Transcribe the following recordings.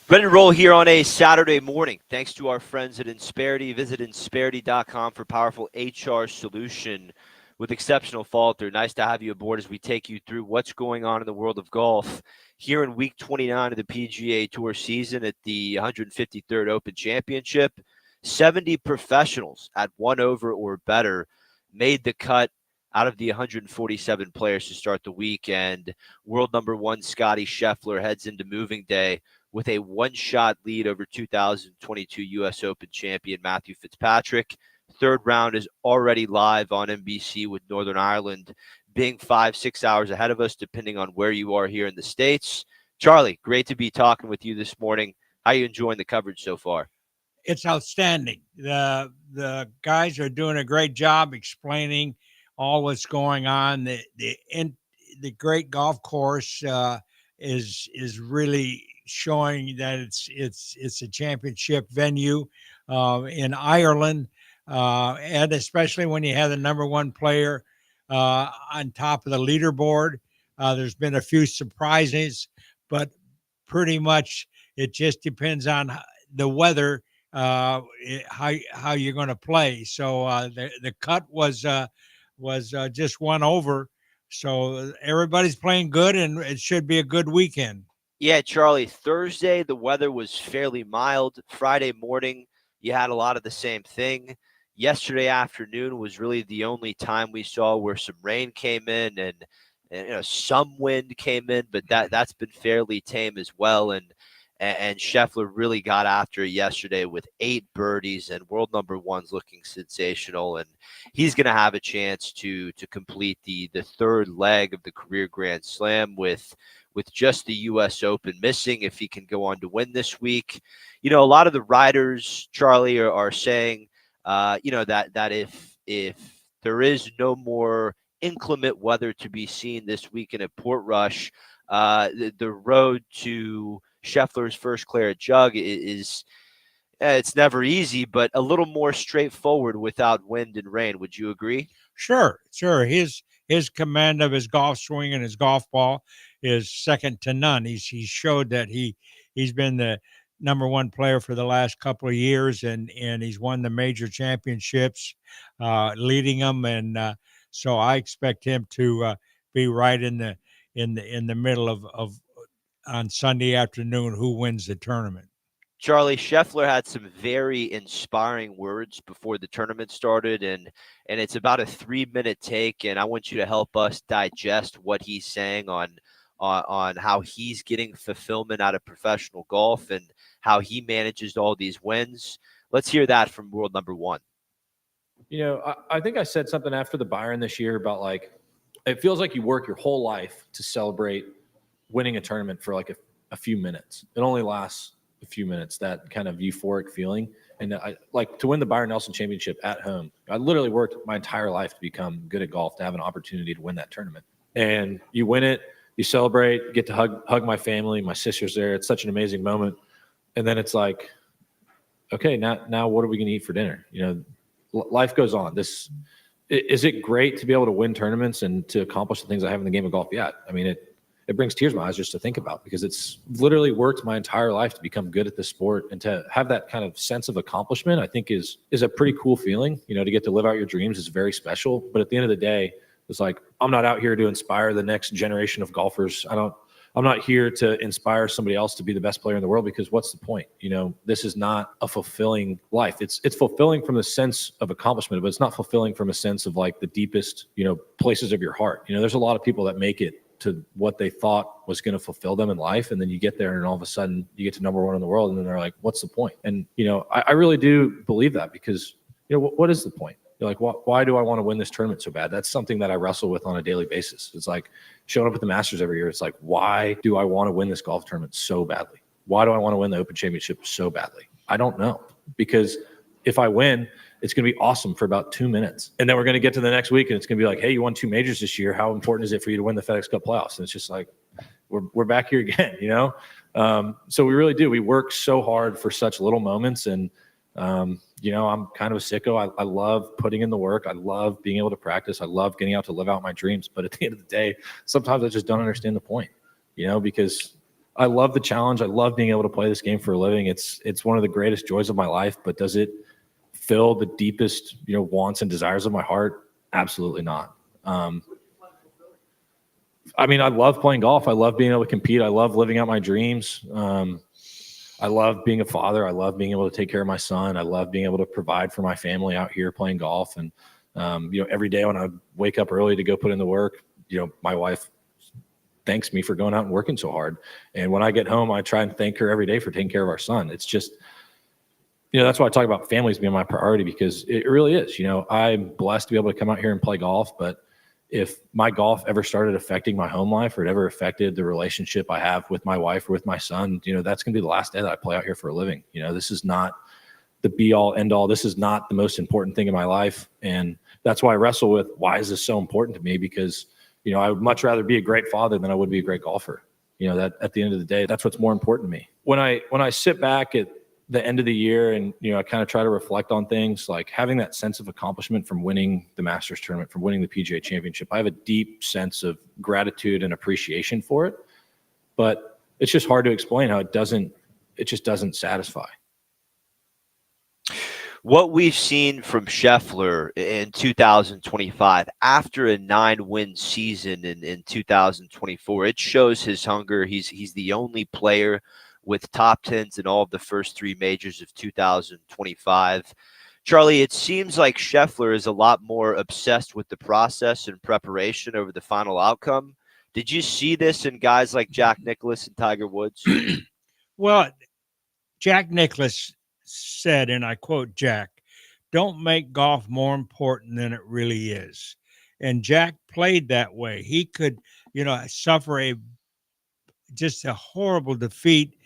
Ready to roll here on a Saturday morning. Thanks to our friends at Insperity. Visit Insperity.com for powerful HR solution with exceptional falter. Nice to have you aboard as we take you through what's going on in the world of golf here in week 29 of the PGA Tour season at the 153rd Open Championship. 70 professionals at 1 over or better made the cut out of the 147 players to start the week, and world number one Scotty Scheffler heads into moving day with a one-shot lead over 2022 U.S. Open champion Matthew Fitzpatrick. Third round is already live on NBC with Northern Ireland being 5-6 hours ahead of us, depending on where you are here in the States. Charlie, great to be talking with you this morning. How are you enjoying the coverage so far? It's outstanding. The guys are doing a great job explaining all what's going on. The great golf course is really showing that it's a championship venue in Ireland, and especially when you have the number one player on top of the leaderboard. There's been a few surprises, but pretty much it just depends on the weather, how you're going to play. So the cut was just one over. So everybody's playing good, and it should be a good weekend. Yeah, Charlie, Thursday, the weather was fairly mild. Friday morning, you had a lot of the same thing. Yesterday afternoon was really the only time we saw where some rain came in and some wind came in, but that's been fairly tame as well. And Scheffler really got after it yesterday with 8 birdies, and world number one's looking sensational. And he's going to have a chance to complete the third leg of the career Grand Slam with just the U.S. Open missing if he can go on to win this week. A lot of the riders, Charlie, are saying, that if there is no more inclement weather to be seen this weekend at Portrush, the road to Scheffler's first Claret Jug is it's never easy, but a little more straightforward without wind and rain. Would you agree? Sure. His command of his golf swing and his golf ball is second to none. He showed that he's been the number one player for the last couple of years, and he's won the major championships, leading them. And so I expect him to be right in the middle of on Sunday afternoon who wins the tournament. Charlie, Scheffler had some very inspiring words before the tournament started, and it's about a 3-minute take, and I want you to help us digest what he's saying on how he's getting fulfillment out of professional golf and how he manages all these wins. Let's hear that from world number one. I think I said something after the Byron this year about it feels like you work your whole life to celebrate winning a tournament for a few minutes. It only lasts a few minutes, that kind of euphoric feeling. And I like to win the Byron Nelson Championship at home. I literally worked my entire life to become good at golf, to have an opportunity to win that tournament. And you win it, you celebrate, get to hug my family, my sister's there. It's such an amazing moment. And then it's like, okay, now what are we going to eat for dinner? Life goes on. Is it great to be able to win tournaments and to accomplish the things I have in the game of golf? Yeah. I mean, it brings tears to my eyes just to think about, because it's literally worked my entire life to become good at this sport, and to have that kind of sense of accomplishment, I think is a pretty cool feeling. To get to live out your dreams is very special. But at the end of the day, it's like, I'm not out here to inspire the next generation of golfers. I'm not here to inspire somebody else to be the best player in the world, because what's the point? This is not a fulfilling life. It's fulfilling from the sense of accomplishment, but it's not fulfilling from a sense of the deepest, places of your heart. There's a lot of people that make it to what they thought was going to fulfill them in life, and then you get there and all of a sudden you get to number one in the world, and then they're like, what's the point? And I really do believe that, because what is the point? You're like, why do I want to win this tournament so bad? That's something that I wrestle with on a daily basis. It's like showing up at the Masters every year. It's like, why do I want to win this golf tournament so badly? Why do I want to win the Open Championship so badly? I don't know, because if I win, it's going to be awesome for about 2 minutes. And then we're going to get to the next week, and it's going to be like, hey, you won 2 majors this year. How important is it for you to win the FedEx Cup playoffs? And it's just like, we're back here again, So we really do. We work so hard for such little moments. And, I'm kind of a sicko. I love putting in the work. I love being able to practice. I love getting out to live out my dreams. But at the end of the day, sometimes I just don't understand the point, because I love the challenge. I love being able to play this game for a living. It's one of the greatest joys of my life, but does it fill the deepest, wants and desires of my heart? Absolutely not. I mean, I love playing golf. I love being able to compete. I love living out my dreams. I love being a father. I love being able to take care of my son. I love being able to provide for my family out here playing golf. And, every day when I wake up early to go put in the work, my wife thanks me for going out and working so hard. And when I get home, I try and thank her every day for taking care of our son. It's just, that's why I talk about families being my priority, because it really is. I'm blessed to be able to come out here and play golf, but if my golf ever started affecting my home life, or it ever affected the relationship I have with my wife or with my son, that's going to be the last day that I play out here for a living. This is not the be all end all. This is not the most important thing in my life. And that's why I wrestle with, why is this so important to me? Because, I would much rather be a great father than I would be a great golfer. That at the end of the day, that's what's more important to me. When I sit back at the end of the year and, I kind of try to reflect on things, like having that sense of accomplishment from winning the Masters tournament, from winning the PGA Championship, I have a deep sense of gratitude and appreciation for it. But it's just hard to explain how it just doesn't satisfy. What we've seen from Scheffler in 2025 after a 9-win season in 2024, it shows his hunger. He's the only player with top tens in all of the first 3 majors of 2025. Charlie, it seems like Scheffler is a lot more obsessed with the process and preparation over the final outcome. Did you see this in guys like Jack Nicklaus and Tiger Woods? Well, Jack Nicklaus said, and I quote Jack, "Don't make golf more important than it really is." And Jack played that way. He could, suffer just a horrible defeat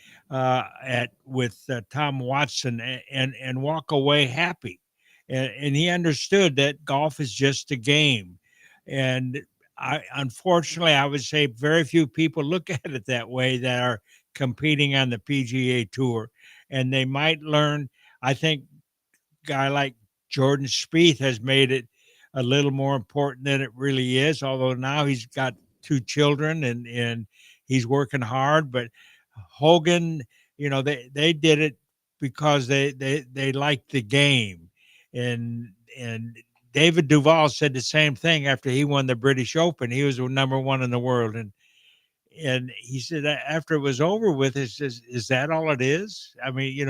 with Tom Watson and walk away happy. And he understood that golf is just a game. And unfortunately, I would say very few people look at it that way that are competing on the PGA Tour. And they might learn. I think a guy like Jordan Spieth has made it a little more important than it really is, although now he's got 2 children and he's working hard. But Hogan, they did it because they liked the game. And David Duval said the same thing after he won the British Open. He was number 1 in the world. And he said after it was over with, is that all it is? I mean,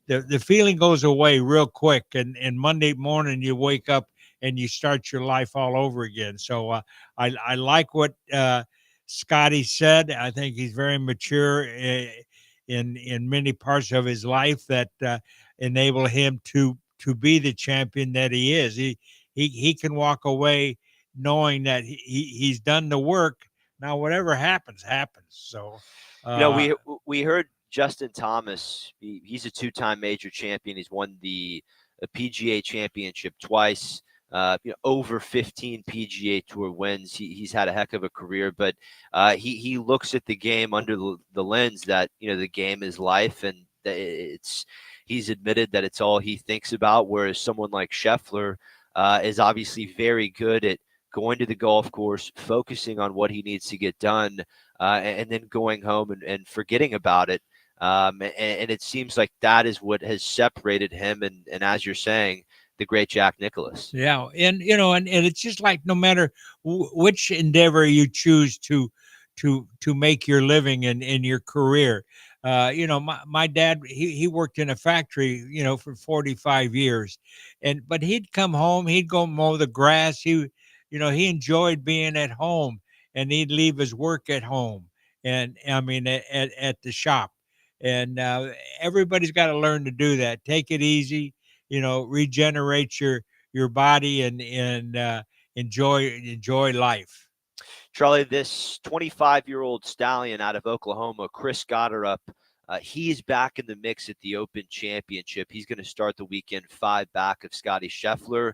the feeling goes away real quick. And Monday morning you wake up and you start your life all over again. So I like what Scotty said. I think he's very mature in many parts of his life that enable him to be the champion that he is. He can walk away knowing that he's done the work. Now, whatever happens, happens. So, we heard Justin Thomas. He's a 2-time major champion. He's won the PGA Championship twice. Over 15 PGA Tour wins. He's had a heck of a career, but he looks at the game under the lens that the game is life, and he's admitted that it's all he thinks about. Whereas someone like Scheffler is obviously very good at going to the golf course, focusing on what he needs to get done, and then going home and forgetting about it. And it seems like that is what has separated him and as you're saying, the great Jack Nicklaus. Yeah. And it's just like, no matter which endeavor you choose to make your living in your career. My dad, he worked in a factory, for 45 years, but he'd come home, he'd go mow the grass. He enjoyed being at home, and he'd leave his work at home. And I mean, at the shop. And everybody's got to learn to do that. Take it easy, regenerate your body and enjoy life. Charlie, this 25-year-old stallion out of Oklahoma, Chris Gotterup, he's back in the mix at the Open Championship. He's going to start the weekend 5 back of Scotty Scheffler.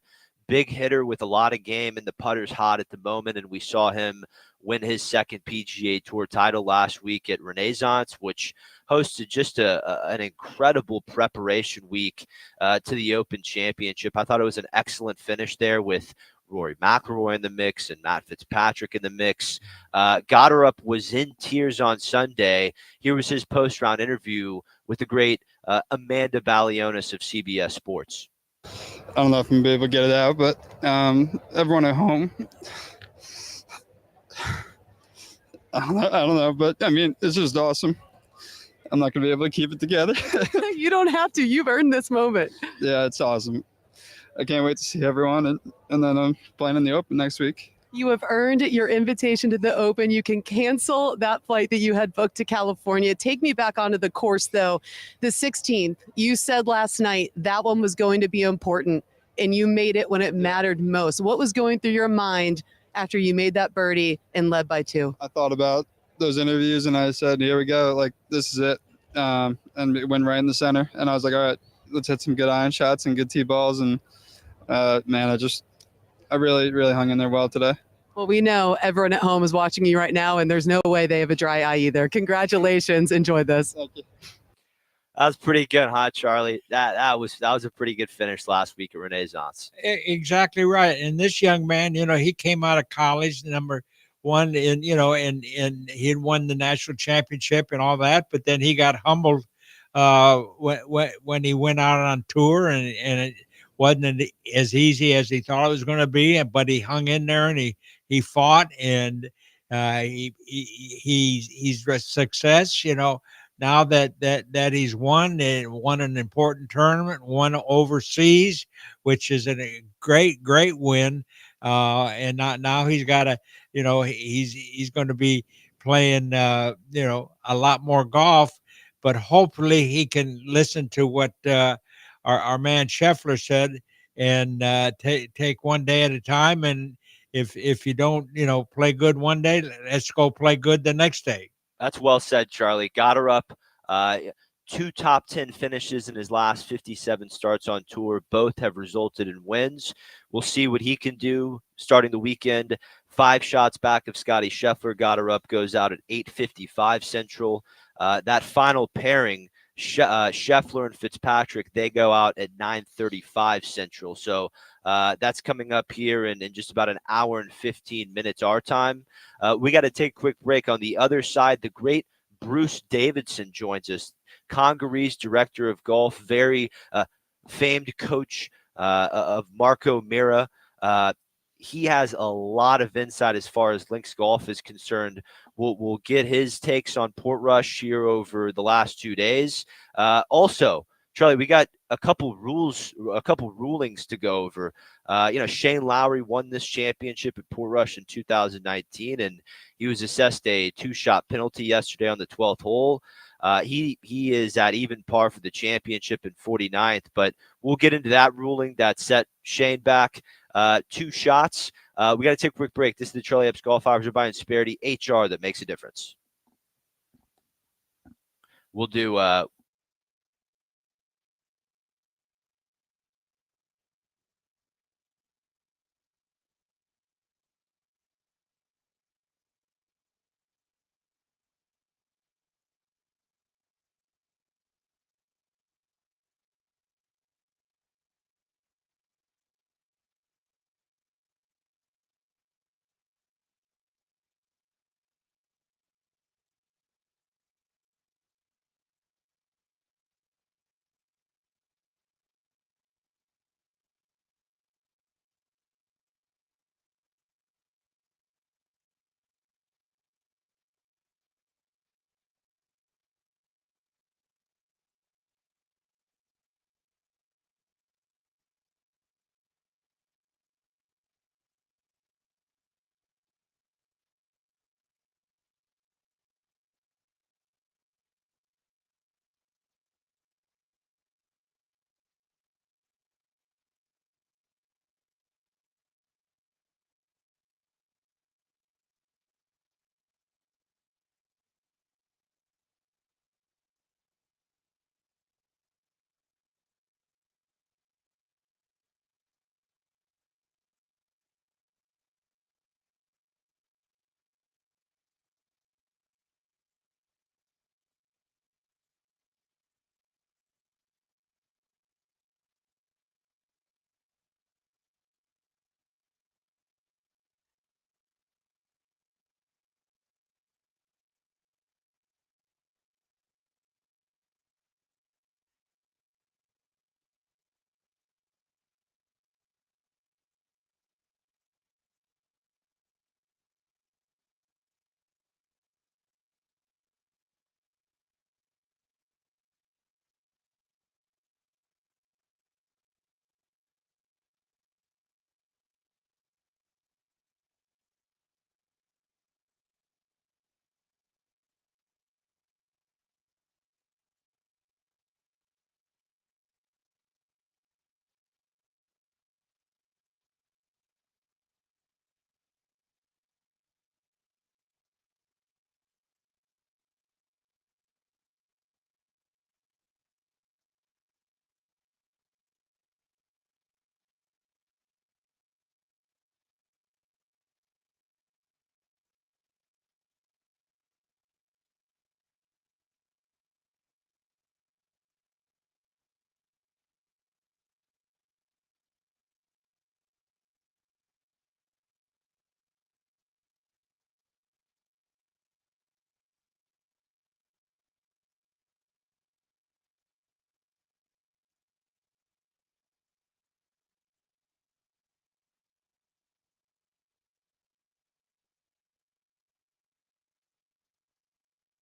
Big hitter with a lot of game, and the putter's hot at the moment. And we saw him win his 2nd PGA Tour title last week at Renaissance, which hosted just an incredible preparation week to the Open Championship. I thought it was an excellent finish there with Rory McIlroy in the mix and Matt Fitzpatrick in the mix. Goddard was in tears on Sunday. Here was his post-round interview with the great Amanda Balionis of CBS Sports. I don't know if I'm gonna be able to get it out, but everyone at home, I don't know, but I mean, it's just awesome. I'm not gonna be able to keep it together. You don't have to. You've earned this moment. Yeah, it's awesome. I can't wait to see everyone, and then I'm playing in the Open next week. You have earned your invitation to the Open. You can cancel that flight that you had booked to California. Take me back onto the course, though. The 16th, you said last night that one was going to be important, and you made it when it mattered most. What was going through your mind after you made that birdie and led by 2? I thought about those interviews, and I said, "Here we go. Like this is it." And it went right in the center, and I was like, "All right, let's hit some good iron shots and good tee balls." And man, I really, really hung in there well today. Well, we know everyone at home is watching you right now, and there's no way they have a dry eye either. Congratulations. Enjoy this. Thank you. That was pretty good, huh, Charlie? That was a pretty good finish last week at Renaissance. Exactly right. And this young man, he came out of college, number one, and and he had won the national championship and all that. But then he got humbled when he went out on tour, and it wasn't as easy as he thought it was going to be. But he hung in there and he fought, and he's a success. Now that he's won an important tournament, won overseas, which is a great win. And now he's got to, he's going to be playing, a lot more golf, but hopefully he can listen to what our man Scheffler said and take one day at a time. And if you don't, play good one day, let's go play good the next day. That's well said, Charlie. Got her up. 2 top 10 finishes in his last 57 starts on tour. Both have resulted in wins. We'll see what he can do starting the weekend. 5 shots back of Scotty Scheffler. Got her up, goes out at 8:55 Central. That final pairing, Scheffler and Fitzpatrick, they go out at 9:35 Central. So that's coming up here in just about an hour and 15 minutes our time. We got to take a quick break. On the other side, the great Bruce Davidson joins us, Congaree's director of golf, very famed coach of Marco Mira. He has a lot of insight as far as links golf is concerned. We'll get his takes on Portrush here over the last 2 days. Also, Charlie, we got a couple rulings to go over. Shane Lowry won this championship at Portrush in 2019, and he was assessed a 2-shot penalty yesterday on the 12th hole. He is at even par for the championship in 49th, but we'll get into that ruling that set Shane back 2 shots. We got to take a quick break. This is the Charlie Epps Golf Hours by Insperity, HR that makes a difference. We'll do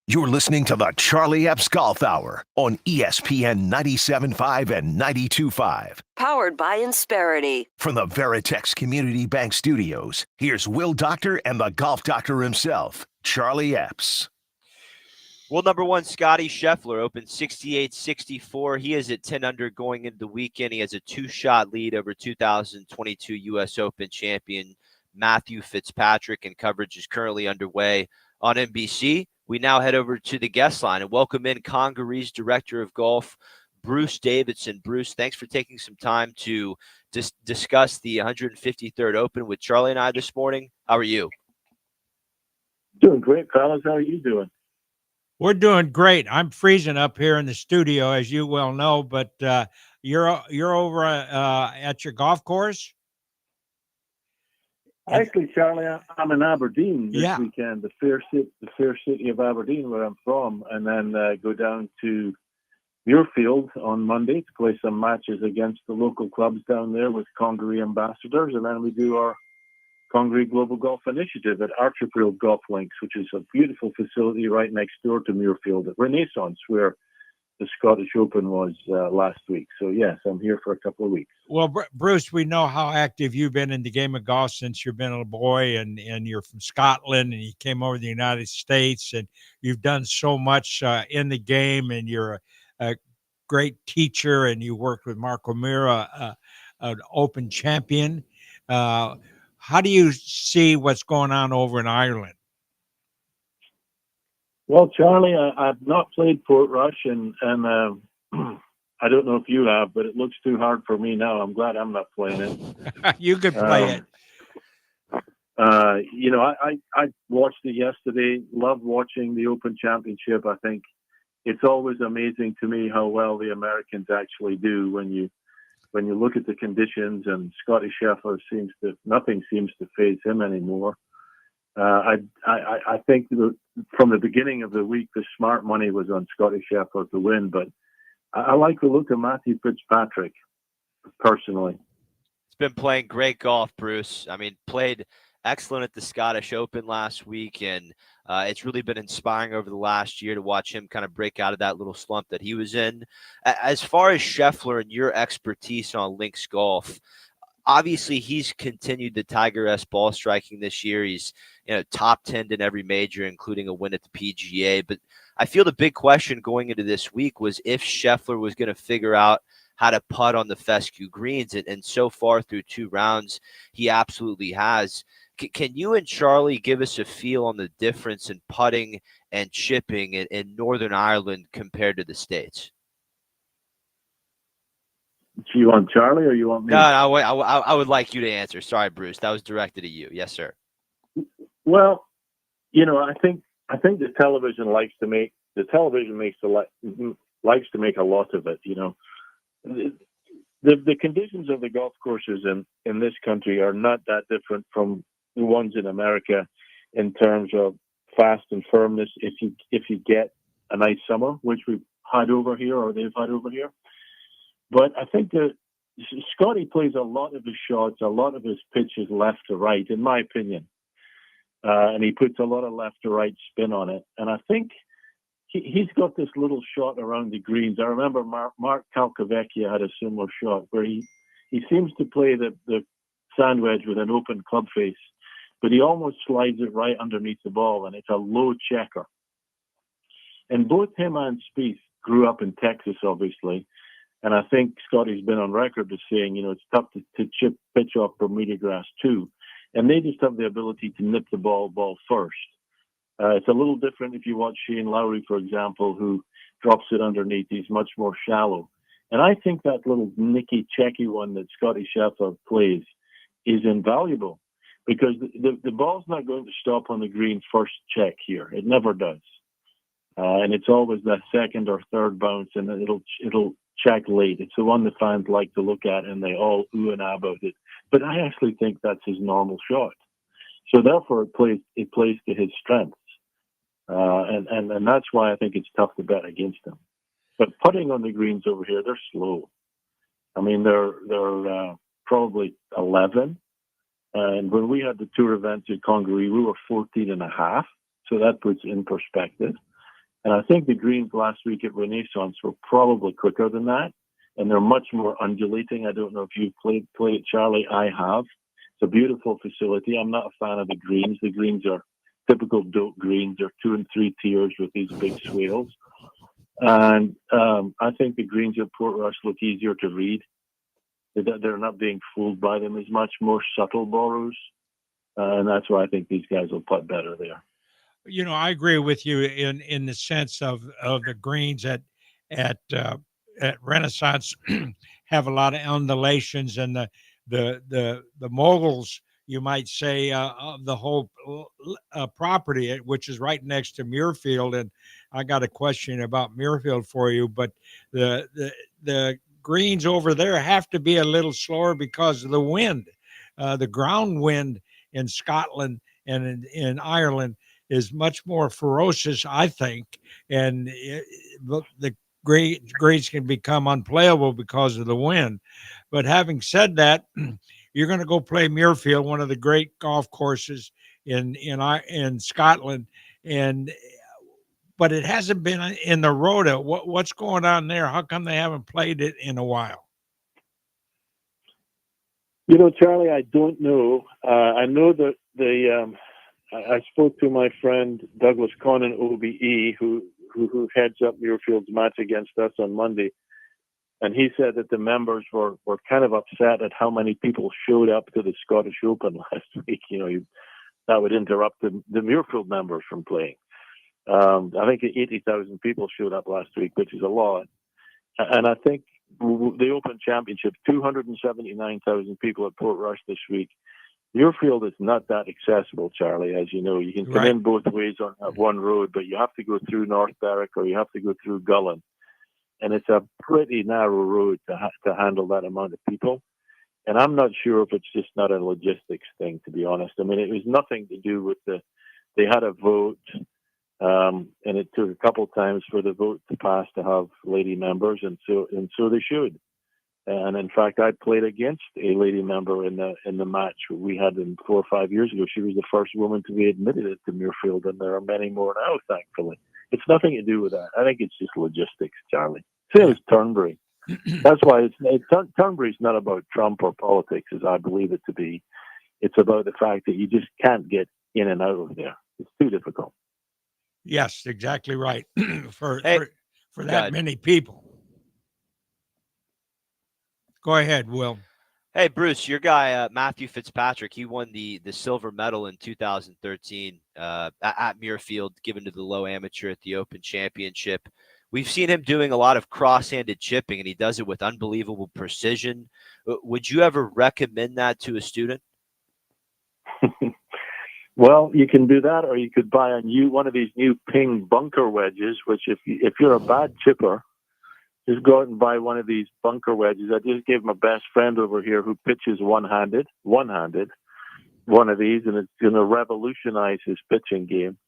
You're listening to the Charlie Epps Golf Hour on ESPN 97.5 and 92.5. Powered by Insperity. From the Veritex Community Bank Studios, here's Will Doctor and the golf doctor himself, Charlie Epps. Well, number one, Scotty Scheffler opened 68-64. He is at 10 under going into the weekend. He has a 2-shot lead over 2022 U.S. Open champion Matthew Fitzpatrick, and coverage is currently underway on NBC. We now head over to the guest line and welcome in Congaree's Director of Golf, Bruce Davidson. Bruce, thanks for taking some time to discuss the 153rd Open with Charlie and I this morning. How are you? Doing great, fellas. How are you doing? We're doing great. I'm freezing up here in the studio, as you well know, but you're over at your golf course? Actually, Charlie, I'm in Aberdeen this Yeah. weekend, the fair city of Aberdeen, where I'm from, and then go down to Muirfield on Monday to play some matches against the local clubs down there with Congaree ambassadors, and then we do our Congaree Global Golf Initiative at Archerfield Golf Links, which is a beautiful facility right next door to Muirfield at Renaissance, where the Scottish Open was last week. So, yes, I'm here for a couple of weeks. Well, Bruce, we know how active you've been in the game of golf since you've been a boy, and you're from Scotland, and you came over to the United States, and you've done so much in the game, and you're a great teacher, and you worked with Mark O'Meara, an Open champion. How do you see what's going on over in Ireland? Well, Charlie, I've not played Portrush, and I don't know if you have, but it looks too hard for me now. I'm glad I'm not playing it. You could play it. I watched it yesterday. Loved watching the Open Championship. I think it's always amazing to me how well the Americans actually do when you look at the conditions. And Scotty Scheffler nothing seems to faze him anymore. I think from the beginning of the week, the smart money was on Scotty Scheffler to win, but I like the look of Matthew Fitzpatrick, personally. He's been playing great golf, Bruce. I mean, played excellent at the Scottish Open last week, and it's really been inspiring over the last year to watch him kind of break out of that little slump that he was in. As far as Scheffler and your expertise on links golf, obviously he's continued the Tiger-esque ball striking this year. He's top 10 in every major, including a win at the PGA. But I feel the big question going into this week was if Scheffler was going to figure out how to putt on the fescue greens. And so far through 2 rounds, he absolutely has. Can you and Charlie give us a feel on the difference in putting and chipping in Northern Ireland compared to the States? Do you want Charlie or you want me? No, I would like you to answer. Sorry, Bruce. That was directed at you. Yes, sir. Well, I think the television likes to make a lot of it. The conditions of the golf courses in this country are not that different from the ones in America in terms of fast and firmness. If you get a nice summer, which we've had over here or they've had over here. But I think that Scotty plays a lot of his shots, a lot of his pitches left to right, in my opinion. And he puts a lot of left to right spin on it. And I think he's got this little shot around the greens. I remember Mark Calcavecchia had a similar shot where he seems to play the sand wedge with an open club face, but he almost slides it right underneath the ball, and it's a low checker. And both him and Spieth grew up in Texas, obviously. And I think Scotty's been on record as saying, it's tough to chip pitch off Bermuda grass too. And they just have the ability to nip the ball first. It's a little different if you watch Shane Lowry, for example, who drops it underneath. He's much more shallow. And I think that little nicky checky one that Scotty Scheffler plays is invaluable because the ball's not going to stop on the green first check here. It never does. And it's always that second or third bounce, and it'll check late. It's the one the fans like to look at, and they all ooh and ah about it. But I actually think that's his normal shot. So therefore, it plays to his strengths, and that's why I think it's tough to bet against him. But putting on the greens over here, they're slow. I mean, they're probably 11, and when we had the tour events at Congaree, we were 14 and a half. So that puts in perspective. And I think the greens last week at Renaissance were probably quicker than that, and they're much more undulating. I don't know if you've played it, Charlie. I have. It's a beautiful facility. I'm not a fan of the greens. The greens are typical dope greens. They're 2 and 3 tiers with these big swales. And I think the greens at Portrush look easier to read. They're not being fooled by them as much, more subtle borrows. And that's why I think these guys will putt better there. I agree with you in the sense of the greens at Renaissance have a lot of undulations, and the moguls, you might say, of the whole property, which is right next to Muirfield. And I got a question about Muirfield for you, but the greens over there have to be a little slower because of the wind, the ground wind in Scotland and in Ireland is much more ferocious, I think, and the greens can become unplayable because of the wind. But having said that, you're going to go play Muirfield, one of the great golf courses in Scotland, but it hasn't been in the Rota. What's going on there? How come they haven't played it in a while? Charlie, I don't know. I know that I spoke to my friend Douglas Connon, OBE, who heads up Muirfield's match against us on Monday, and he said that the members were kind of upset at how many people showed up to the Scottish Open last week. That would interrupt the Muirfield members from playing. I think 80,000 people showed up last week, which is a lot. And I think the Open Championship, 279,000 people at Portrush this week. Muirfield is not that accessible, Charlie, as you know. You can come in both ways on one road, but you have to go through North Berwick or you have to go through Gullen. And it's a pretty narrow road to handle that amount of people. And I'm not sure if it's just not a logistics thing, to be honest. I mean, it was nothing to do with they had a vote, and it took a couple times for the vote to pass to have lady members, and so they should. And in fact, I played against a lady member in the match we had 4 or 5 years ago. She was the first woman to be admitted to Muirfield, and there are many more now, thankfully. It's nothing to do with that. I think it's just logistics, Charlie. Same as Turnberry. That's why Turnberry's not about Trump or politics, as I believe it to be. It's about the fact that you just can't get in and out of there. It's too difficult. Yes, exactly right. for that God. many people. Go ahead, Will. Hey, Bruce, your guy, Matthew Fitzpatrick, he won the silver medal in 2013 at Muirfield, given to the low amateur at the Open Championship. We've seen him doing a lot of cross-handed chipping, and he does it with unbelievable precision. Would you ever recommend that to a student? Well, you can do that, or you could buy one of these new ping bunker wedges, which if you're a bad chipper, just go out and buy one of these bunker wedges. I just gave my best friend over here who pitches one-handed, one of these, and it's going to revolutionize his pitching game.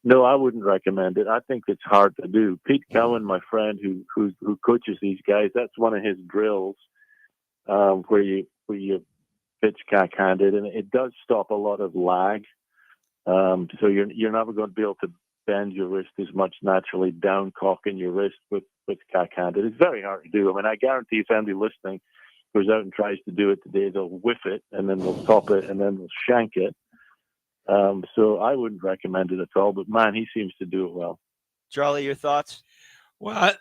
No, I wouldn't recommend it. I think it's hard to do. Pete Cowan, my friend who coaches these guys, that's one of his drills where you pitch cack-handed, and it does stop a lot of lag. So you're never going to be able to bend your wrist as much naturally, down cocking your wrist with cack-handed. It's very hard to do. I mean, I guarantee if anybody listening goes out and tries to do it today, they'll whiff it, and then they'll top it, and then they'll shank it. So I wouldn't recommend it at all, but man, he seems to do it well. Charlie, your thoughts? Well,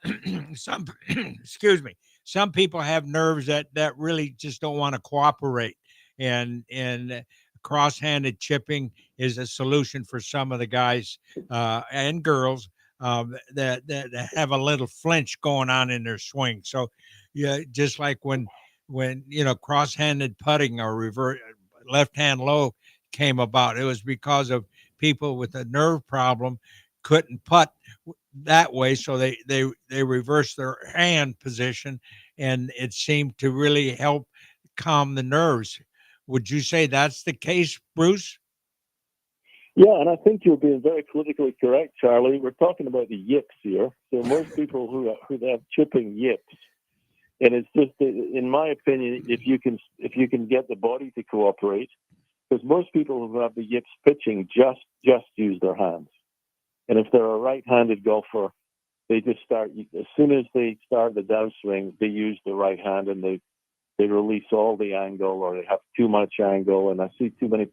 excuse me. Some people have nerves that really just don't want to cooperate, and cross-handed chipping is a solution for some of the guys and girls that have a little flinch going on in their swing. So, yeah, just like when cross-handed putting or left-hand low came about, it was because of people with a nerve problem couldn't putt that way, so they reversed their hand position, and it seemed to really help calm the nerves. Would you say that's the case, Bruce? Yeah, and I think you're being very politically correct, Charlie. We're talking about the yips here. So most people who have chipping yips, and it's just, in my opinion, if you can get the body to cooperate, because most people who have the yips pitching just use their hands. And if they're a right-handed golfer, they just start as soon as they start the downswing, they use the right hand and they release all the angle, or they have too much angle. And I see many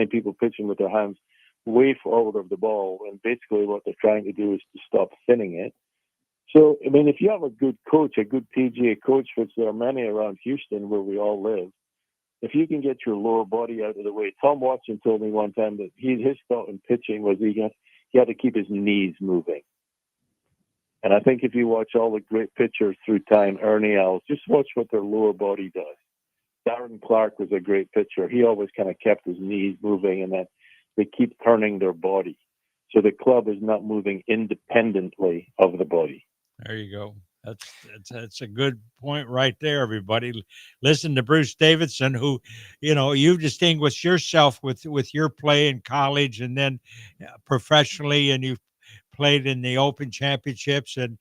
people pitching with their hands way forward of the ball, and basically what they're trying to do is to stop thinning it. So, I mean, if you have a good coach, a good PGA coach, which there are many around Houston where we all live, if you can get your lower body out of the way. Tom Watson told me one time that his thought in pitching was he had to keep his knees moving. And I think if you watch all the great pitchers through time, Ernie Els, just watch what their lower body does. Darren Clark was a great pitcher. He always kind of kept his knees moving, and that they keep turning their body. So the club is not moving independently of the body. There you go. That's a good point right there, everybody. Listen to Bruce Davidson, who, you distinguished yourself with your play in college and then professionally, and you played in the Open Championships. And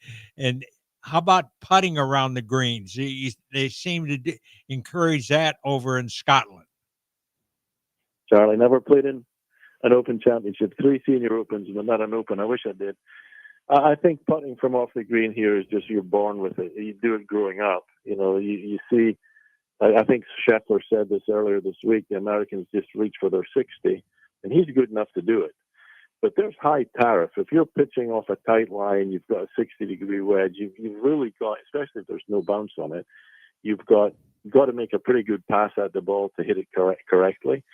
how about putting around the greens? They seem to encourage that over in Scotland. Charlie, never played in an Open Championship, 3 senior Opens, but not an Open. I wish I did. I think putting from off the green here is just you're born with it. You do it growing up. You see, I think Scheffler said this earlier this week, the Americans just reach for their 60, and he's good enough to do it. But there's high tariff. If you're pitching off a tight line, you've got a 60-degree wedge, you've really got, especially if there's no bounce on it, you've got to make a pretty good pass at the ball to hit it correctly.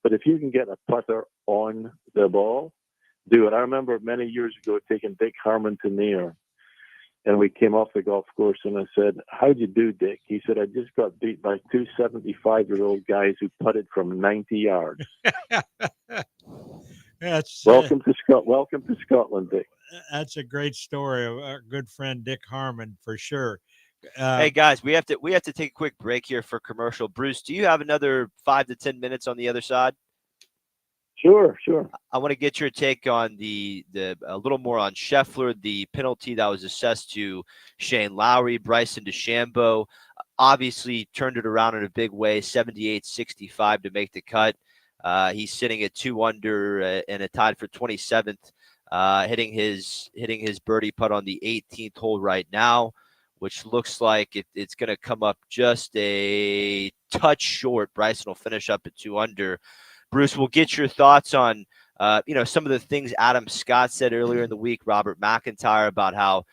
But if you can get a putter on the ball, do it. I remember many years ago taking Dick Harmon to Near, and we came off the golf course, and I said, "How'd you do, Dick?" He said, "I just got beat by 2 75-year-old guys who putted from 90 yards." That's Welcome to Scotland, Dick. That's a great story of our good friend Dick Harmon, for sure. Hey guys, we have to take a quick break here for commercial. Bruce, do you have another 5 to 10 minutes on the other side? Sure. I want to get your take on the a little more on Scheffler, the penalty that was assessed to Shane Lowry, Bryson DeChambeau. Obviously turned it around in a big way, 78-65 to make the cut. He's sitting at 2 under and a tied for 27th, hitting his birdie putt on the 18th hole right now, which looks like it's going to come up just a touch short. Bryson will finish up at 2 under. Bruce, we'll get your thoughts on, some of the things Adam Scott said earlier in the week, Robert McIntyre, about how,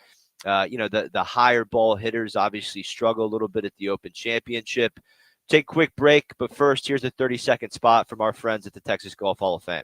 the higher ball hitters obviously struggle a little bit at the Open Championship. Take a quick break, but first, here's a 30-second spot from our friends at the Texas Golf Hall of Fame.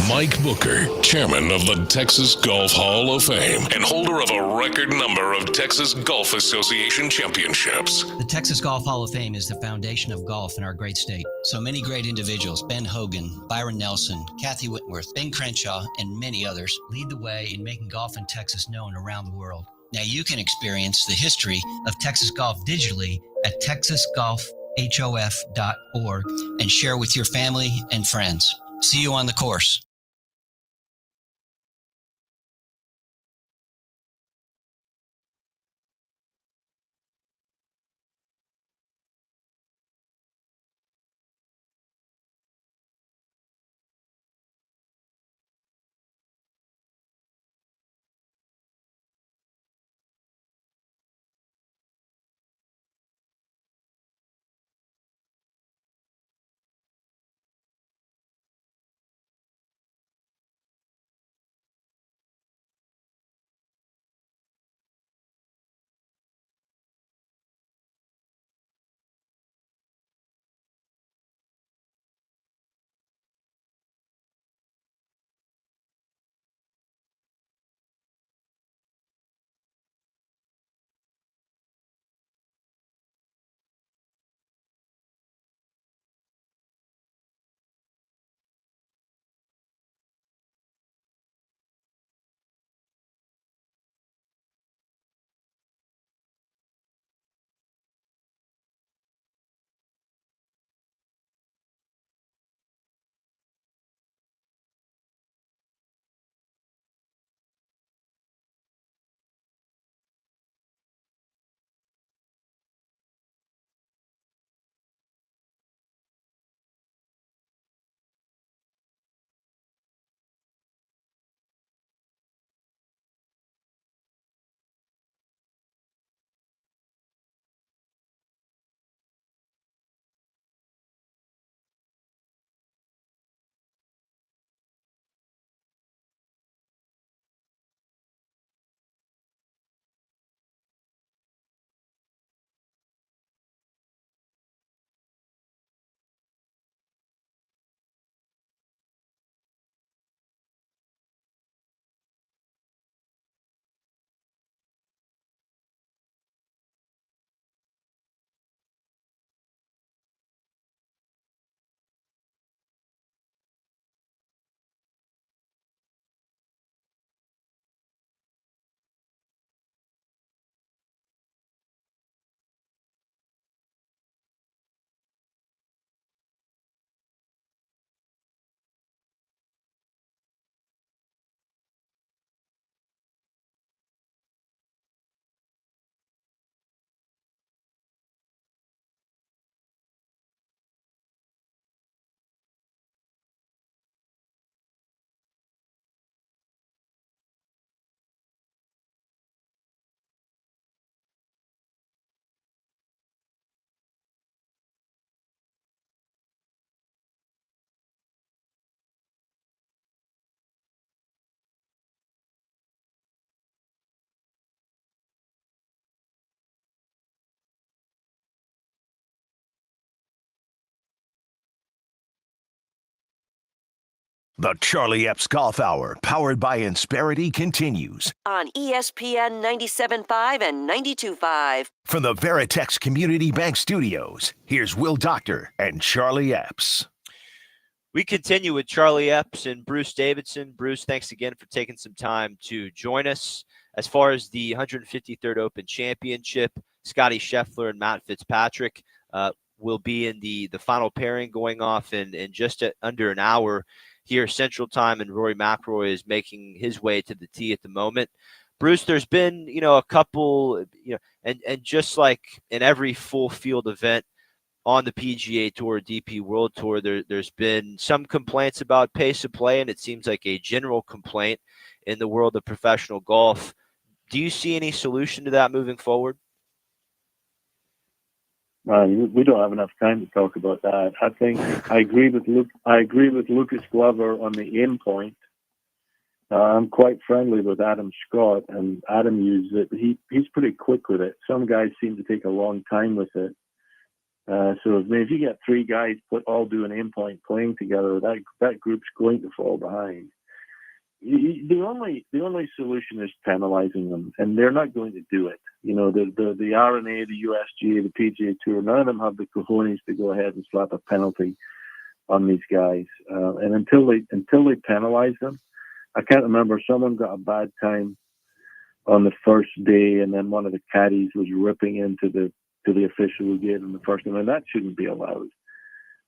Mike Booker, chairman of the Texas Golf Hall of Fame and holder of a record number of Texas Golf Association championships. The Texas Golf Hall of Fame is the foundation of golf in our great state. So many great individuals, Ben Hogan, Byron Nelson, Kathy Whitworth, Ben Crenshaw, and many others, lead the way in making golf in Texas known around the world. Now you can experience the history of Texas golf digitally at texasgolfhof.org and share with your family and friends. See you on the course. The Charlie Epps Golf Hour, powered by Insperity, continues on ESPN 97.5 and 92.5. from the Veritex Community Bank Studios. Here's Will Doctor and Charlie Epps. We continue with Charlie Epps and Bruce Davidson. Bruce, thanks again for taking some time to join us. As far as the 153rd Open Championship, Scotty Scheffler and Matt Fitzpatrick will be in the final pairing going off in just under an hour here Central Time, and Rory McIlroy is making his way to the tee at the moment. Bruce, there's been, a couple, and just like in every full field event on the PGA Tour, DP World Tour, there's been some complaints about pace of play, and it seems like a general complaint in the world of professional golf. Do you see any solution to that moving forward? We don't have enough time to talk about that. I think I agree with Lucas Glover on the aim point. I'm quite friendly with Adam Scott, and Adam uses it. He's pretty quick with it. Some guys seem to take a long time with it. So if you get three guys all doing aim point playing together, that group's going to fall behind. The only solution is penalizing them, and they're not going to do it. The RNA, the USGA, the PGA Tour, none of them have the cojones to go ahead and slap a penalty on these guys. And until they penalize them, I can't remember. Someone got a bad time on the first day, and then one of the caddies was ripping into the official who gave him the first one. And that shouldn't be allowed.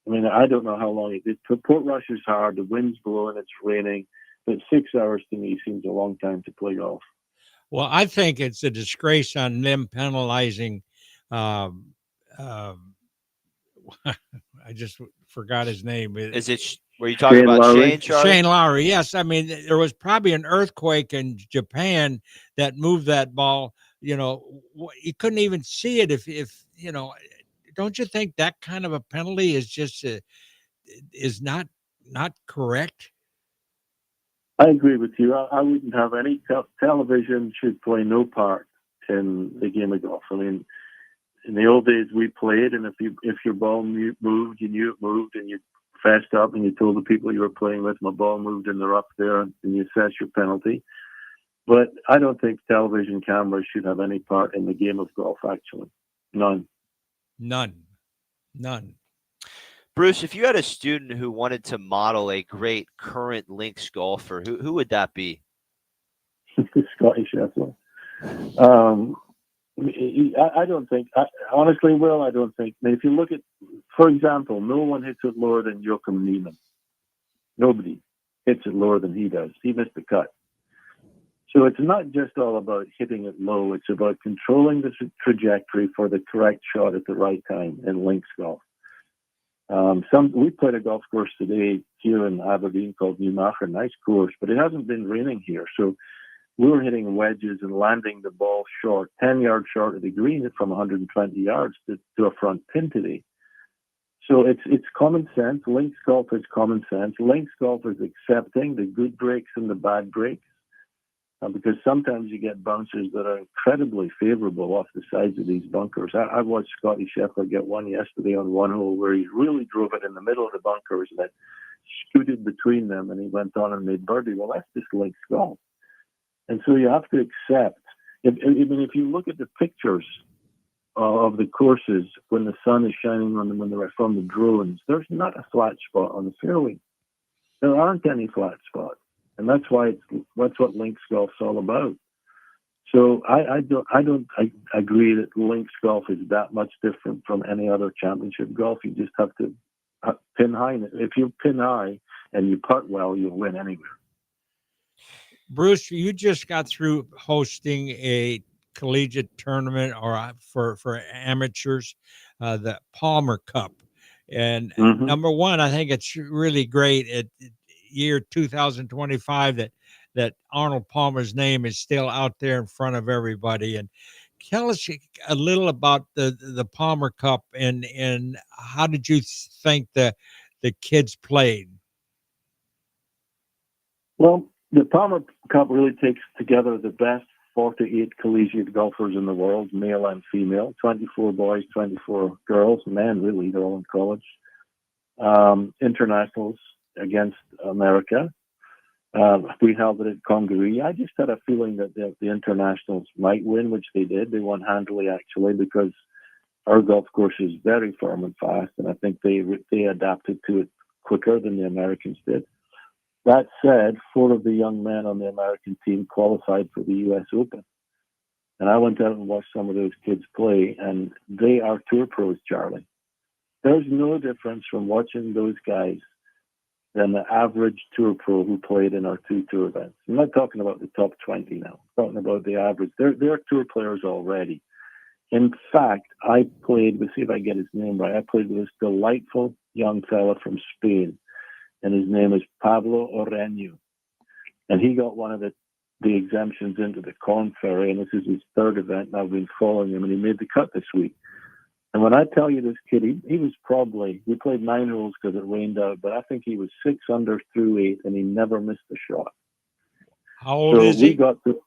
I mean, I don't know how long it did. Portrush is hard. The wind's blowing. It's raining. But 6 hours to me seems a long time to play golf. Well, I think it's a disgrace on them penalizing. I just forgot his name. Is it? Were you talking about Shane, Charlie? Shane Lowry? Yes. I mean, there was probably an earthquake in Japan that moved that ball. You couldn't even see it. If don't you think that kind of a penalty is just is not correct? I agree with you. I wouldn't have any television should play no part in the game of golf. I mean, in the old days we played, and if your ball moved, you knew it moved, and you fessed up and you told the people you were playing with, my ball moved in the rough there, and you assess your penalty. But I don't think television cameras should have any part in the game of golf. Actually, none. Bruce, if you had a student who wanted to model a great current links golfer, who would that be? Scotty Scheffler. I don't think, honestly, Will, I don't think. I mean, if you look at, for example, no one hits it lower than Joachim Neiman. Nobody hits it lower than he does. He missed the cut. So it's not just all about hitting it low. It's about controlling the trajectory for the correct shot at the right time in links golf. We played a golf course today here in Aberdeen called Newmacher, nice course, but it hasn't been raining here. So we were hitting wedges and landing the ball short, 10 yards short of the green from 120 yards to a front pin today. So it's common sense. Links golf is common sense. Links golf is accepting the good breaks and the bad breaks. Because sometimes you get bounces that are incredibly favorable off the sides of these bunkers. I watched Scotty Scheffler get one yesterday on one hole where he really drove it in the middle of the bunkers and it scooted between them, and he went on and made birdie. Well, that's just links golf. And so you have to accept. If you look at the pictures of the courses when the sun is shining on them when they're from the drones, there's not a flat spot on the fairway. There aren't any flat spots. And that's what links golf's all about. So I agree that links golf is that much different from any other championship golf. You just have to pin high. If you pin high and you putt well, you'll win anywhere. Bruce, you just got through hosting a collegiate tournament or for amateurs, the Palmer Cup. And number one, I think it's really great at year 2025 that Arnold Palmer's name is still out there in front of everybody. And tell us a little about the Palmer Cup and how did you think the kids played? Well, the Palmer Cup really takes together the best 48 collegiate golfers in the world, male and female, 24 boys, 24 girls, men really, they're all in college, internationals. against America. We held it at Congaree. I just had a feeling that the internationals might win, which they did. They won handily, actually, because our golf course is very firm and fast, and I think they adapted to it quicker than the Americans did. That said, 4 of the young men on the American team qualified for the U.S. Open. And I went out and watched some of those kids play, and they are tour pros, Charlie. There's no difference from watching those guys than the average tour pro who played in our 2 tour events. I'm not talking about the top 20 now. I'm talking about the average. They're tour players already. In fact, I played, let's see if I get his name right, I played with this delightful young fella from Spain, and his name is Pablo Oreño. And he got one of the exemptions into the Corn Ferry, and this is his 3rd event, and I've been following him, and he made the cut this week. And when I tell you this kid, he was probably, we played 9 holes because it rained out, but I think he was 6 under through 8, and he never missed a shot. How old is he? We got to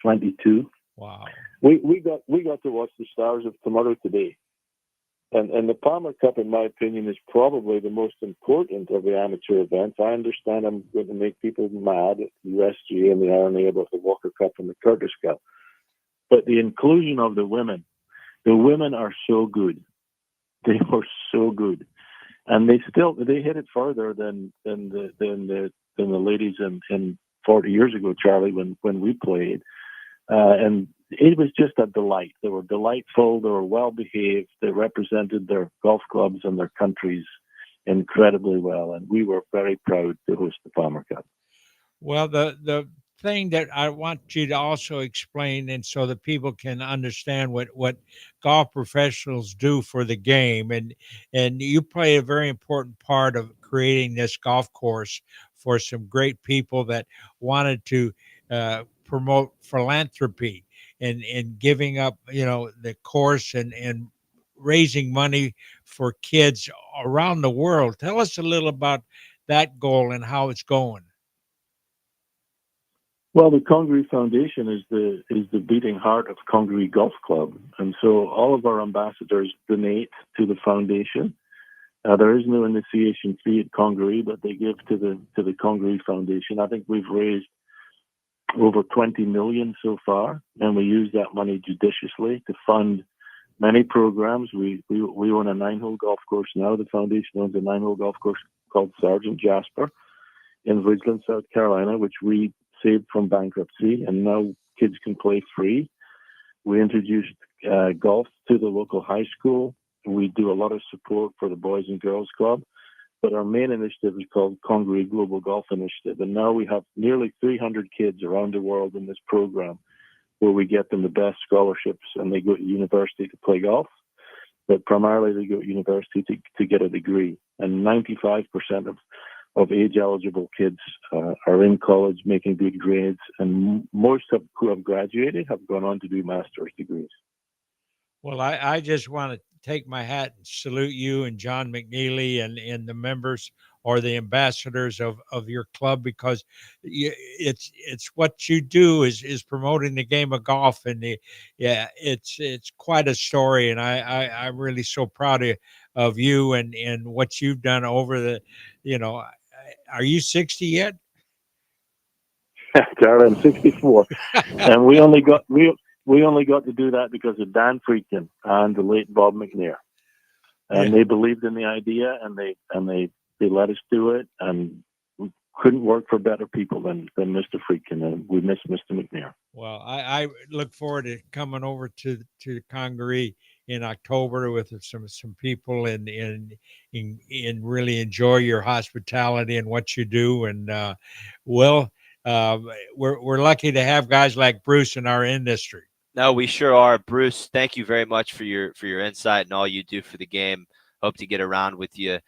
22. Wow. We got to watch the stars of tomorrow today. And the Palmer Cup, in my opinion, is probably the most important of the amateur events. I understand I'm going to make people mad at the USGA and the RNA about the Walker Cup and the Curtis Cup. But the inclusion of the women are so good. They were so good. And they hit it further than the ladies in 40 years ago, Charlie, when we played. And it was just a delight. They were delightful. They were well behaved. They represented their golf clubs and their countries incredibly well. And we were very proud to host the Palmer Cup. Well, the thing that I want you to also explain, and so that people can understand what golf professionals do for the game, and you play a very important part of creating this golf course for some great people that wanted to promote philanthropy and giving up, the course and raising money for kids around the world. Tell us a little about that goal and how it's going. Well, the Congaree Foundation is the beating heart of Congaree Golf Club, and so all of our ambassadors donate to the foundation. There is no initiation fee at Congaree, but they give to the Congaree Foundation. I think we've raised over 20 million so far, and we use that money judiciously to fund many programs. We own a 9-hole golf course now. The foundation owns a 9-hole golf course called Sergeant Jasper in Ridgeland, South Carolina, which we saved from bankruptcy, and now kids can play free. We introduced golf to the local high school. We do a lot of support for the Boys and Girls Club, but our main initiative is called Congaree Global Golf Initiative, and now we have nearly 300 kids around the world in this program where we get them the best scholarships, and they go to university to play golf, but primarily they go to university to get a degree. And 95% of age-eligible kids are in college making good grades, and most who have graduated have gone on to do master's degrees. Well, I just want to take my hat and salute you and John McNeely and the members or the ambassadors of your club, because it's what you do is promoting the game of golf, and it's quite a story, and I'm really so proud of you and what you've done over the, are you 60 yet? Charlie, I'm 64, and we only got to do that because of Dan Friedkin and the late Bob McNair, and they believed in the idea, and they let us do it, and we couldn't work for better people than Mr. Friedkin, and we miss Mr. McNair. Well, I look forward to coming over to Congaree in October with some people and really enjoy your hospitality and what you do. And we're lucky to have guys like Bruce in our industry. No, we sure are. Bruce, thank you very much for your insight and all you do for the game. Hope to get around with you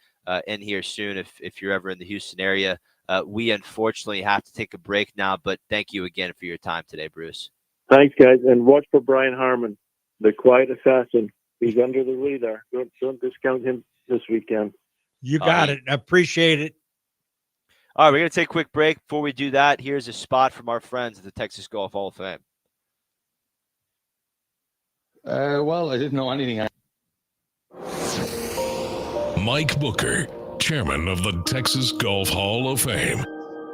in here soon if you're ever in the Houston area. We unfortunately have to take a break now, but thank you again for your time today, Bruce. Thanks, guys, and watch for Brian Harmon, the quiet assassin. He's under the radar. Don't discount him this weekend. You got it. Appreciate it. All right, we're going to take a quick break. Before we do that, here's a spot from our friends at the Texas Golf Hall of Fame. Well, I didn't know anything. Mike Booker, chairman of the Texas Golf Hall of Fame,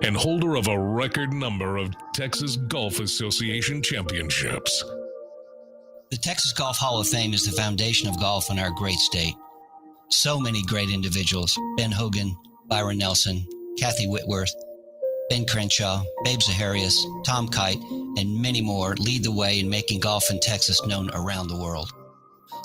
and holder of a record number of Texas Golf Association championships. The Texas Golf Hall of Fame is the foundation of golf in our great state. So many great individuals: Ben Hogan, Byron Nelson, Kathy Whitworth, Ben Crenshaw, Babe Zaharias, Tom Kite, and many more lead the way in making golf in Texas known around the world.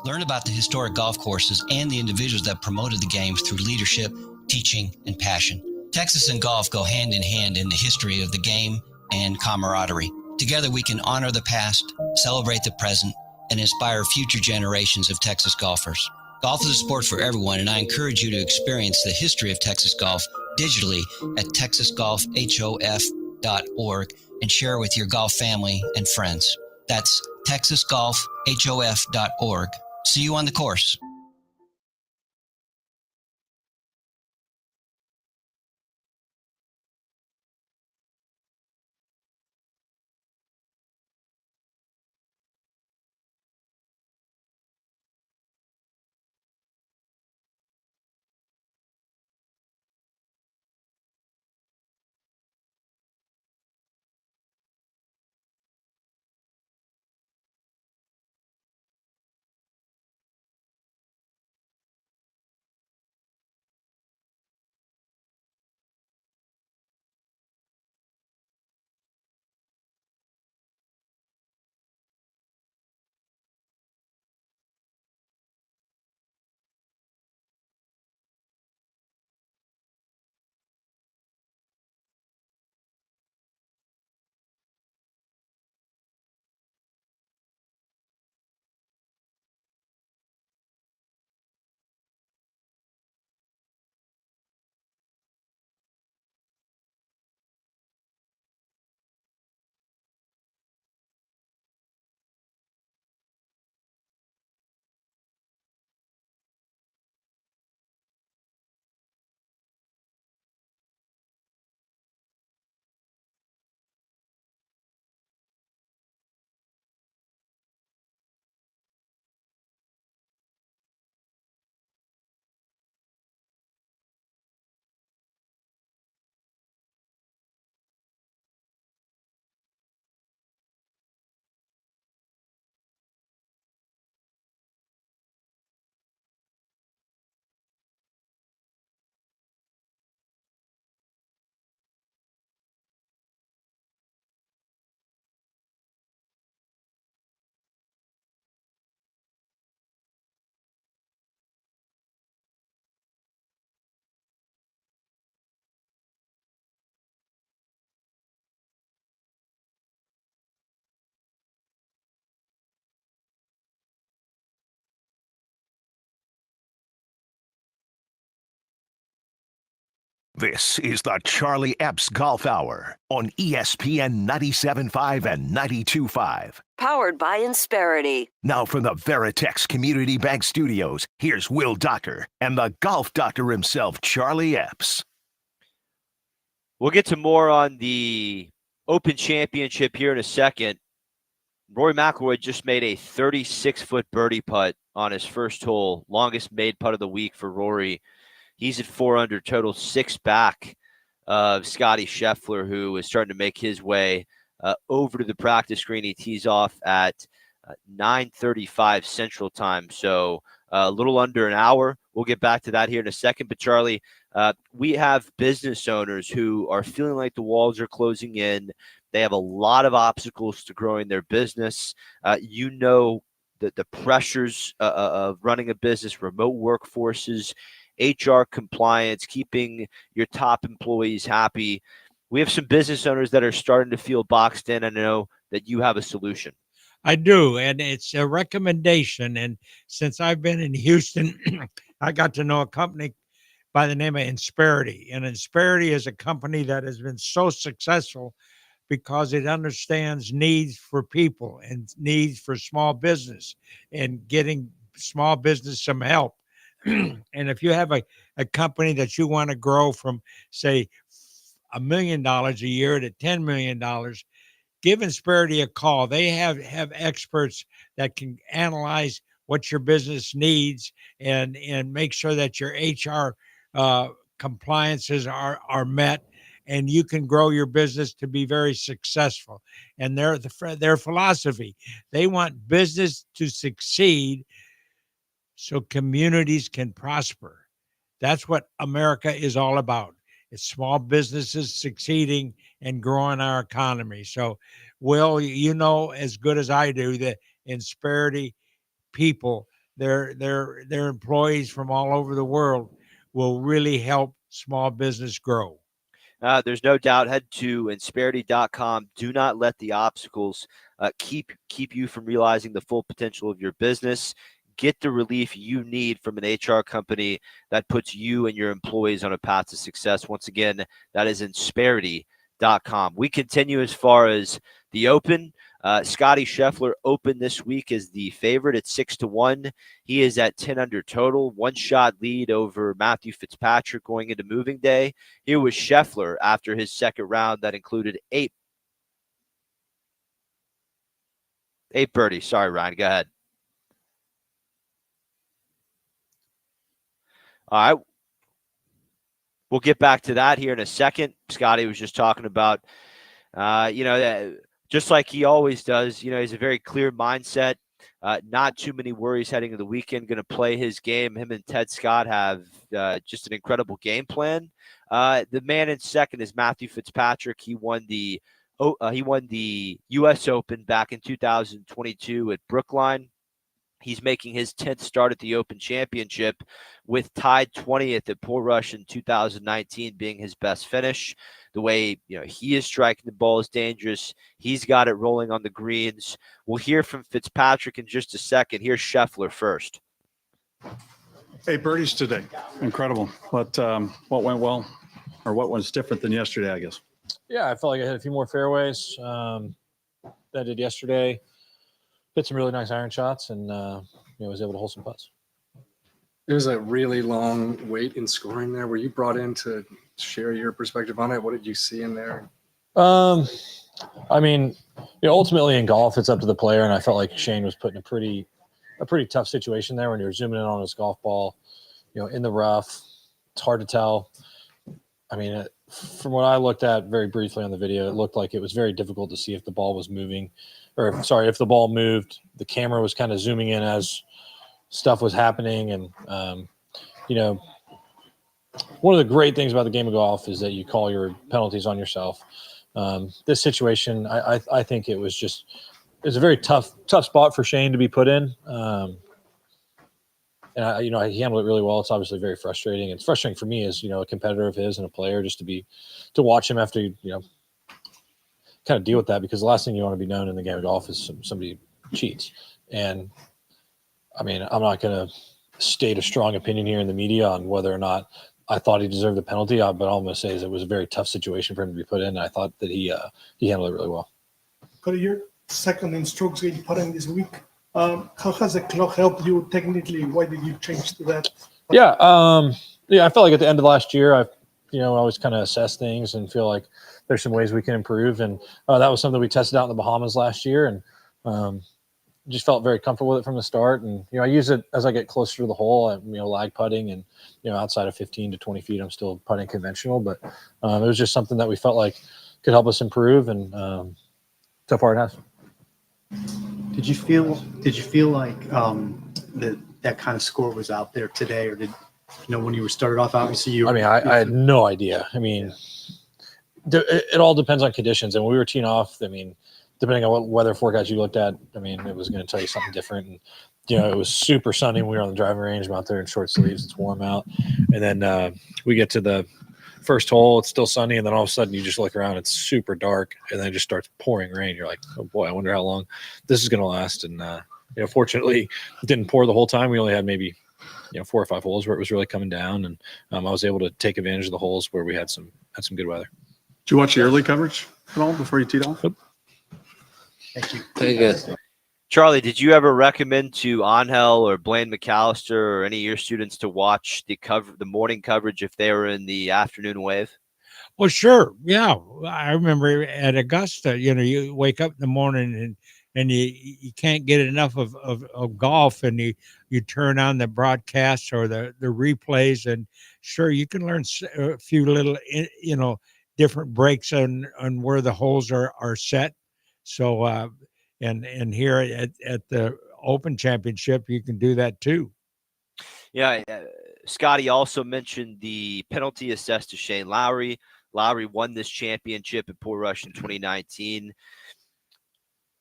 Learn about the historic golf courses and the individuals that promoted the game through leadership, teaching, and passion. Texas and golf go hand in hand in the history of the game and camaraderie. Together we can honor the past, celebrate the present, and inspire future generations of Texas golfers. Golf is a sport for everyone, and I encourage you to experience the history of Texas golf digitally at texasgolfhof.org and share with your golf family and friends. That's texasgolfhof.org. See you on the course. This is the Charlie Epps Golf Hour on ESPN 97.5 and 92.5. Powered by Insperity. Now from the Veritex Community Bank Studios, here's Will Doctor and the golf doctor himself, Charlie Epps. We'll get to more on the Open Championship here in a second. Rory McIlroy just made a 36-foot birdie putt on his first hole, longest made putt of the week for Rory. He's at 4 under, total 6 back of Scotty Scheffler, who is starting to make his way over to the practice green. He tees off at 9:35 Central Time, so a little under an hour. We'll get back to that here in a second. But, Charlie, we have business owners who are feeling like the walls are closing in. They have a lot of obstacles to growing their business. You know the pressures of running a business, remote workforces, HR compliance, keeping your top employees happy. We have some business owners that are starting to feel boxed in. I know that you have a solution. I do, and it's a recommendation. And since I've been in Houston, I got to know a company by the name of Insperity. And Insperity is a company that has been so successful because it understands needs for people and needs for small business and getting small business some help. And if you have a company that you want to grow from, say, $1 million a year to $10 million, give Insperity a call. They have experts that can analyze what your business needs and make sure that your HR compliances are met, and you can grow your business to be very successful. And their philosophy, they want business to succeed so communities can prosper. That's what America is all about. It's small businesses succeeding and growing our economy. So, Will, you know as good as I do that Insperity people, their employees from all over the world will really help small business grow. There's no doubt. Head to insperity.com. Do not let the obstacles keep you from realizing the full potential of your business. Get the relief you need from an HR company that puts you and your employees on a path to success. Once again, that is insperity.com. We continue as far as the Open. Scotty Scheffler opened this week as the favorite at 6-1. He is at 10 under total, 1-shot lead over Matthew Fitzpatrick going into moving day. Here was Scheffler after his second round that included eight birdies. Sorry, Ryan, go ahead. All right. We'll get back to that here in a second. Scotty was just talking about, just like he always does, he's a very clear mindset. Not too many worries heading into the weekend. Going to play his game. Him and Ted Scott have just an incredible game plan. The man in second is Matthew Fitzpatrick. He won the U.S. Open back in 2022 at Brookline. He's making his 10th start at the Open Championship, with tied 20th at Portrush in 2019 being his best finish. The way he is striking the ball is dangerous. He's got it rolling on the greens. We'll hear from Fitzpatrick in just a second. Here's Scheffler first. 8 birdies today. Incredible. What went well, or what was different than yesterday, I guess? Yeah, I felt like I hit a few more fairways than I did yesterday. Hit some really nice iron shots, and was able to hold some putts. It was a really long wait in scoring there. Were you brought in to share your perspective on it? What did you see in there? Ultimately in golf, it's up to the player, and I felt like Shane was put in a pretty tough situation there when you're zooming in on his golf ball, in the rough. It's hard to tell. From what I looked at very briefly on the video, it looked like it was very difficult to see if the ball was moving. If the ball moved, the camera was kind of zooming in as stuff was happening. And, one of the great things about the game of golf is that you call your penalties on yourself. This situation, I think it was a very tough spot for Shane to be put in. He handled it really well. It's obviously very frustrating. It's frustrating for me as, a competitor of his and a player, just to watch him after, kind of deal with that, because the last thing you want to be known in the game of golf is somebody cheats. And I'm not going to state a strong opinion here in the media on whether or not I thought he deserved the penalty, but all I'm going to say is it was a very tough situation for him to be put in. And I thought that he handled it really well. Cody, you're second in strokes gained putting this week. How has the club helped you technically? Why did you change to that? Yeah, I felt like at the end of last year, I always kind of assess things and feel like there's some ways we can improve. And that was something we tested out in the Bahamas last year, and just felt very comfortable with it from the start. And, I use it as I get closer to the hole, lag putting, and, outside of 15 to 20 feet, I'm still putting conventional, but it was just something that we felt like could help us improve. And so far it has. Did you feel like that kind of score was out there today, or did when you were started off? Obviously, I had no idea. It all depends on conditions. And when we were teeing off, depending on what weather forecast you looked at, it was going to tell you something different. And it was super sunny when we were on the driving range. I'm out there in short sleeves. It's warm out, and then we get to the first hole, it's still sunny, and then all of a sudden you just look around, it's super dark, and then it just starts pouring rain. You're like, oh boy, I wonder how long this is going to last. And fortunately, it didn't pour the whole time. We only had maybe 4 or 5 holes where it was really coming down, and I was able to take advantage of the holes where we had some good weather. Did you watch the early coverage at all before you teed off? Yep. Thank you. Very good. Charlie, did you ever recommend to Angel or Blaine McAllister or any of your students to watch the morning coverage if they were in the afternoon wave? Well, sure. Yeah. I remember at Augusta, you wake up in the morning and and you can't get enough of golf, and you turn on the broadcasts or the replays, and sure, you can learn a few little different breaks on where the holes are set. So and here at the Open Championship, you can do that too. Yeah, Scotty also mentioned the penalty assessed to Shane Lowry. Lowry won this championship at Portrush in 2019.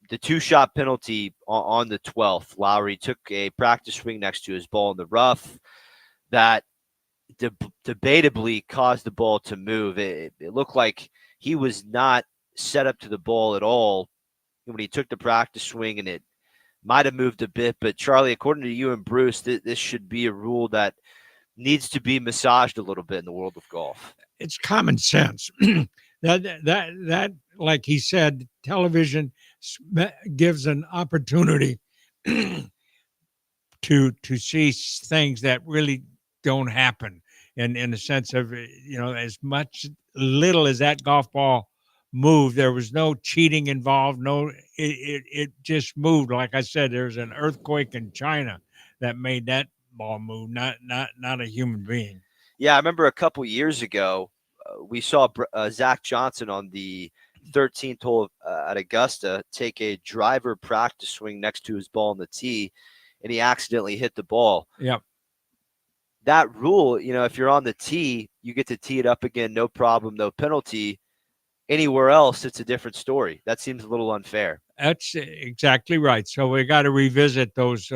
The 2-shot penalty on the 12th, Lowry took a practice swing next to his ball in the rough that debatably caused the ball to move. It looked like he was not set up to the ball at all when he took the practice swing, and it might have moved a bit. But Charlie, according to you and Bruce, this should be a rule that needs to be massaged a little bit in the world of golf. It's common sense. that like he said, television gives an opportunity to see things that really don't happen, and in the sense of as much little as that golf ball moved, there was no cheating involved. No, it just moved. Like I said, there's an earthquake in China that made that ball move, not a human being. Yeah, I remember a couple years ago, we saw Zach Johnson on the 13th hole at Augusta take a driver practice swing next to his ball on the tee, and he accidentally hit the ball. Yep. That rule, if you're on the tee, you get to tee it up again, no problem, no penalty. Anywhere else, it's a different story. That seems a little unfair. That's exactly right. So we got to revisit those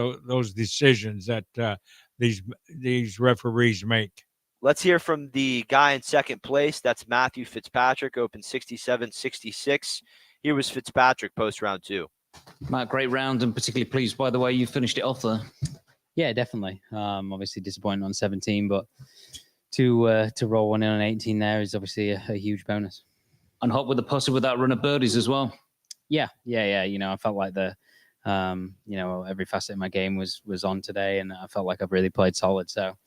decisions that these referees make. Let's hear from the guy in second place. That's Matthew Fitzpatrick, Open 67-66. Here was Fitzpatrick post round 2. Matt, great round, and particularly pleased by the way you finished it off there. Yeah, definitely. Obviously disappointing on 17, but to roll one in on 18 there is obviously a huge bonus. And hot with the putter with that run of birdies as well. Yeah. I felt like every facet of my game was on today, and I felt like I've really played solid. So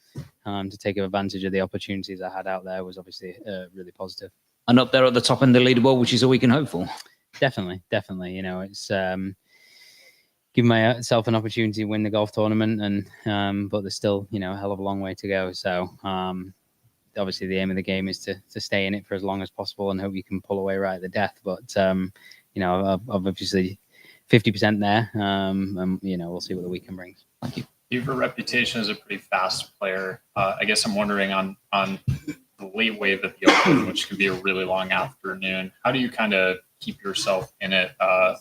to take advantage of the opportunities I had out there was obviously really positive. And up there at the top end of the leaderboard, which is all we can hope for. Definitely. It's giving myself an opportunity to win the golf tournament, and but there's still a hell of a long way to go. So obviously the aim of the game is to stay in it for as long as possible and hope you can pull away right at the death. But I've obviously 50% there, and we'll see what the weekend brings. Thank you. You have a reputation as a pretty fast player. I guess I'm wondering on the late wave of the Open, which could be a really long afternoon. How do you kind of keep yourself in it,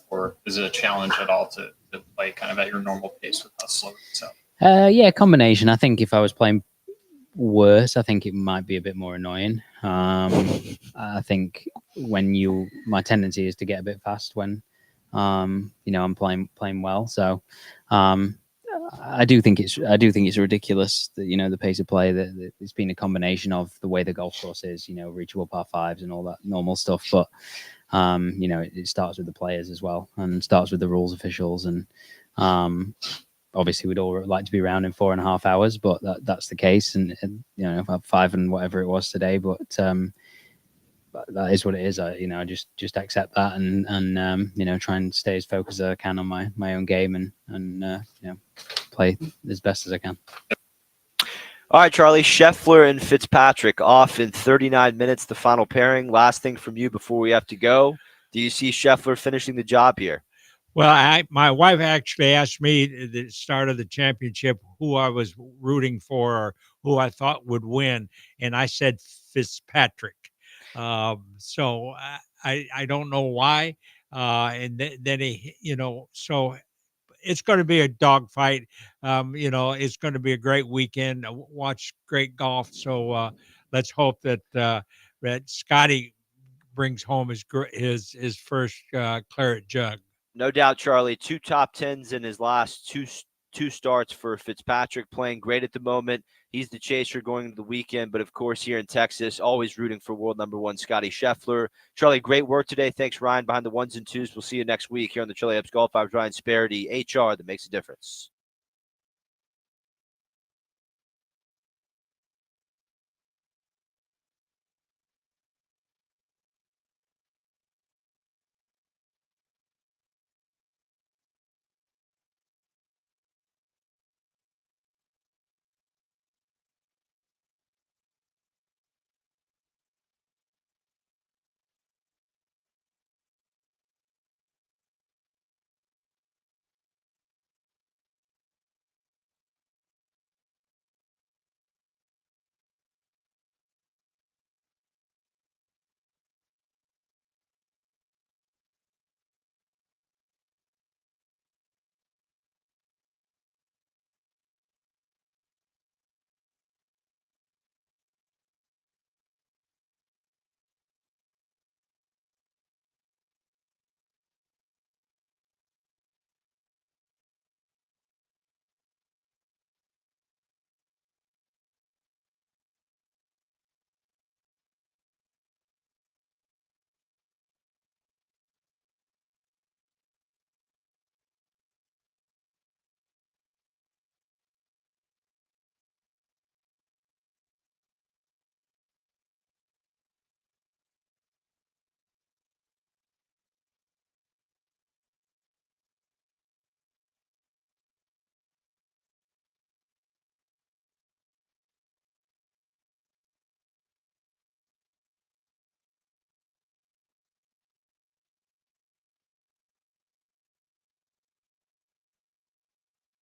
or is it a challenge at all to play kind of at your normal pace with how slow it's up? Yeah, combination. I think if I was playing worse, I think it might be a bit more annoying. I think my tendency is to get a bit fast when I'm playing well. So I do think it's ridiculous that the pace of play that it's been a combination of the way the golf course is, reachable par fives and all that normal stuff. But it starts with the players as well, and starts with the rules officials. And obviously we'd all like to be around in 4.5 hours, but that's the case. And 5 and whatever it was today, but that is what it is. I just accept that and try and stay as focused as I can on my own game and play as best as I can. All right, Charlie, Scheffler and Fitzpatrick off in 39 minutes, the final pairing. Last thing from you before we have to go. Do you see Scheffler finishing the job here? Well, my wife actually asked me at the start of the championship who I was rooting for or who I thought would win, and I said Fitzpatrick. So I don't know why. And then he, so it's going to be a dogfight. It's going to be a great weekend. Watch great golf. So let's hope that Scotty brings home his first claret jug. No doubt, Charlie. 2 top 10s in his last two starts for Fitzpatrick, playing great at the moment. He's the chaser going into the weekend, but of course here in Texas, always rooting for world number 1 Scotty Scheffler. Charlie, great work today. Thanks, Ryan, behind the 1s and 2s. We'll see you next week here on the Charlie Epps Golf Hour. Ryan Sparity, HR that makes a difference.